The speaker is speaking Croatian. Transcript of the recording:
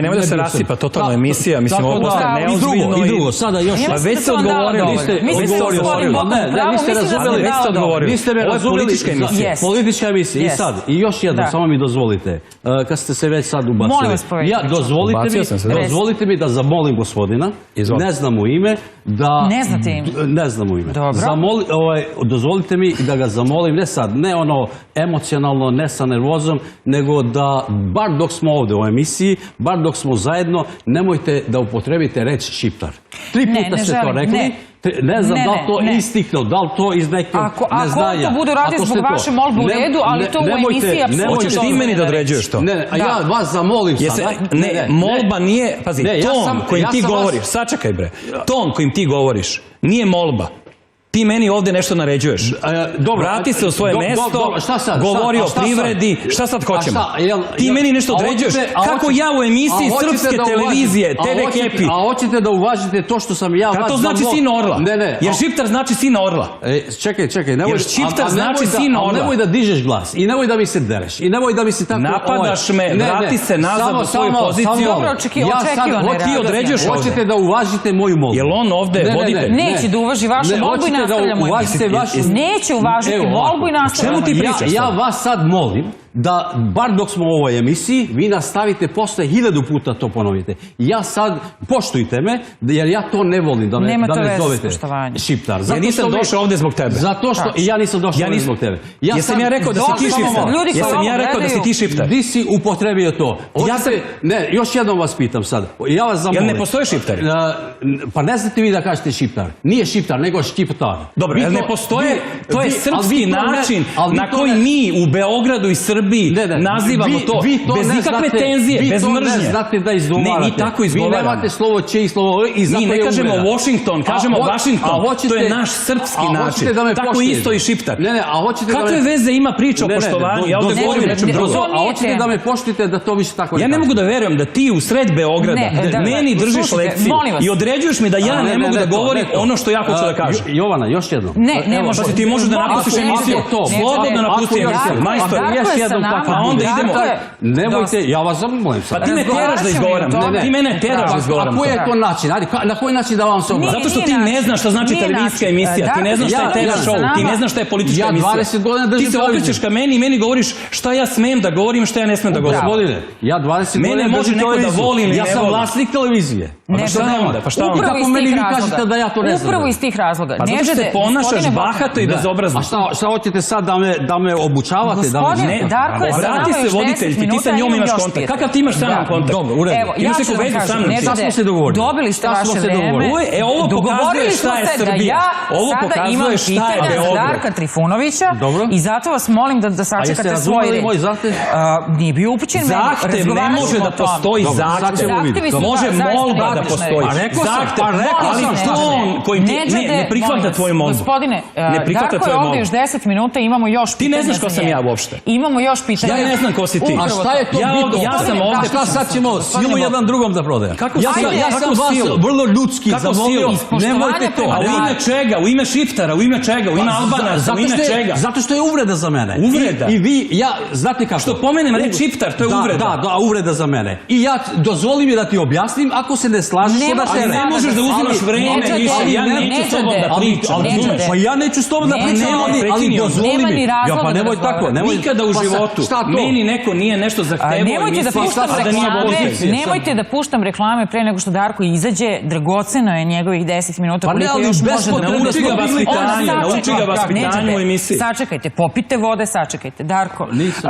Nemoj da se rasipa totalno emisija, mislim, ovo postaje neozbiljno. I drugo, sada još... Već ste odgovorili. Niste me razumeli. Politička emisija. I sad, i još jedno, samo mi dozvolite, kad ste se već sad ubacili. Dozvolite mi da zamolim gospodina, ne znam mu ime, da... Ne znate ime? Ne znam mu ime. Dobro. Dozvolite mi da ga zamolim, ne sad, ne ono emocionalno, ne sa nervozom, nego da, bar dok smo ovde u emisiji, bar dok smo zajedno, nemojte da upotrebite reč šiptar. 3 puta ste to rekli. Ne znam da li to istiklo, da li to iz nekog neznanja. Ako to bude radio zbog vaše molbe u redu, ali to u emisiji apsolutno... Hoćeš ti meni da određuješ to? Ne, a ja vas zamolim sada. Ne, molba nije, pazi, ton kojim ti govoriš, sačekaj bre, ton kojim ti govoriš nije molba. Ti meni ovdje nešto naređuješ. Vrati se u svoje mesto, govori o privredi, šta sad hoćemo? Ti meni nešto određuješ? Kako ja u emisiji srpske televizije, TV Happy? A hoćete da uvažite to što sam ja vas... Kako to znači sin Orla? Jer šiptar znači sin Orla. Čekaj. Jer šiptar znači sin Orla. Nemoj da dižeš glas i nemoj da mi se dereš. I nemoj da mi se tako... Napadaš me, vrati se nazad u svoju poziciju. Dobro, očekivane Ti određuješ ovdje. Hoćete da uvažite moju molbu. Jel on ovdje voditelj? Neće da uvaži vašu molbu i nastavljamo emisiju. Neće uvažiti molbu i nastavljamo emisiju. Čemu ti pričaš? Ja vas sad molim da, bar dok smo u ovoj emisiji, vi nastavite posle 1000 puta to ponovite. Ja sad, poštujte me, jer ja to ne volim da me zovete šiptar. Ja nisam došao ovdje zbog tebe. Zato što i ja nisam došao ovdje zbog tebe. Jesam ja rekao da si ti šiptar? Jesam ja rekao da si ti šiptar? Di si upotrebio to? Ne, još jednom vas pitam sad. Ja vas zamolim. Jel ne postoje šiptari? Pa ne znate vi da kažete šiptar. Nije šiptar, nego šiptar. Dobro, jel ne postoje? To je srpski način na koji mi u Beogradu i Srbiji nazivamo to bez nikakve tenzije, bez mržnje. Vi to ne znate da izgovarate. Ne, mi tako izgovaramo. Vi nemate slovo će i slovo i zato je mi ne kažemo uvreda. Washington, kažemo Washington. To je naš srpski način. Tako isto i šiptar. Kakve veze ima priča o poštovanju? Ja ovdje govorim nečem drugom. A hoćete da me poštite da to više tako ne kažete? Ja ne mogu da verujem da ti u sred Beograda meni držiš lekciju i određuješ mi da ja ne mogu da govorim ono što ja hoću da kažem. Jovana, još jednom. Ne može. Ti možeš da napustiš emisiju. Slobodno napusti emisiju. Majstor, a onda idemo. Nemojte, ja vas zamolim sad. Pa ti me teraš da izgovaram. Ti mene teraš da izgovaram. A koji je to način? Na koji način da vam se obratim? Zato što ti ne znaš šta znači televizijska emisija. Ti ne znaš šta je TV show. Ti ne znaš šta je politička emisija. Ja 20 godina držim televiziju. Ti se okrećeš ka meni i meni govoriš šta ja smem da govorim, šta ja ne smem da govorim. Gospodine, ja 20 godina držim televiziju. Ja sam vlasnik televizije. Pa šta onda? Pa šta onda? Kako meni vi kažete da ja to ne znam? Upravo iz tih razloga. Pa zato što se ponašaš bahato i bezobrazno. A šta hoćete sad da me obučavate? Gospodine, Darko je sa nama još 10 minuta, ti sa njom imaš kontakt. Kakav ti imaš sa mnom kontakt? Dobro, u redu. Imaš neku vezu sa mnom? Šta smo se dogovorili? Dobili ste vaše vreme. Ovo pokazuje šta je Srbija. Ovo pokazuje šta je Beograd. Za Darka Trifunovića i zato vas molim da sačekate svoj red. Moj zahtev? Nije bio upućen meni. Zahtev ne može da postoji zahtev. Može molba da postoji. Zahtev, ali ton koji ti ne prihvata tvoju molbu. Gospodine, Darko je ovdje još 10 minuta, imamo još pitanja. Ti ne znaš ko sam ja uopšte. Imamo još pitanja. Ja ne znam ko si ti. A šta je to bitno? Ja sam ovdje. Šta sad ćemo silu jedan drugom da prodajem? Ja sam vas vrlo ljudski zamolio. Nemojte to. A u ime čega? U ime šiftara? U ime čega? U ime Albanaca? U ime čega? Zato što je uvreda za mene. Uvreda? I vi, ja, znate kako? Što pomenem reč šiftar, to je uvreda. Da, uvreda za mene. I ja, dozvoli mi da ti objasnim, ako se ne slažeš, onda se ne možeš da uzimaš vreme više. Ja neću s tobom da pričam. Pa ja neću s tobom da pričam, ali dozvoli mi. Ja, pa nemoj tako. Nikada u životu meni neko nije nešto zahtevao emisiji, a da nije voditelj. Nemojte da puštam reklame pre nego što Darko izađe. Dragoceno je njegovih 10 minuta. Pa ne, ali nauči ga vaspitanju u emisiji. Sačekajte, popite vode, sačekajte. Darko.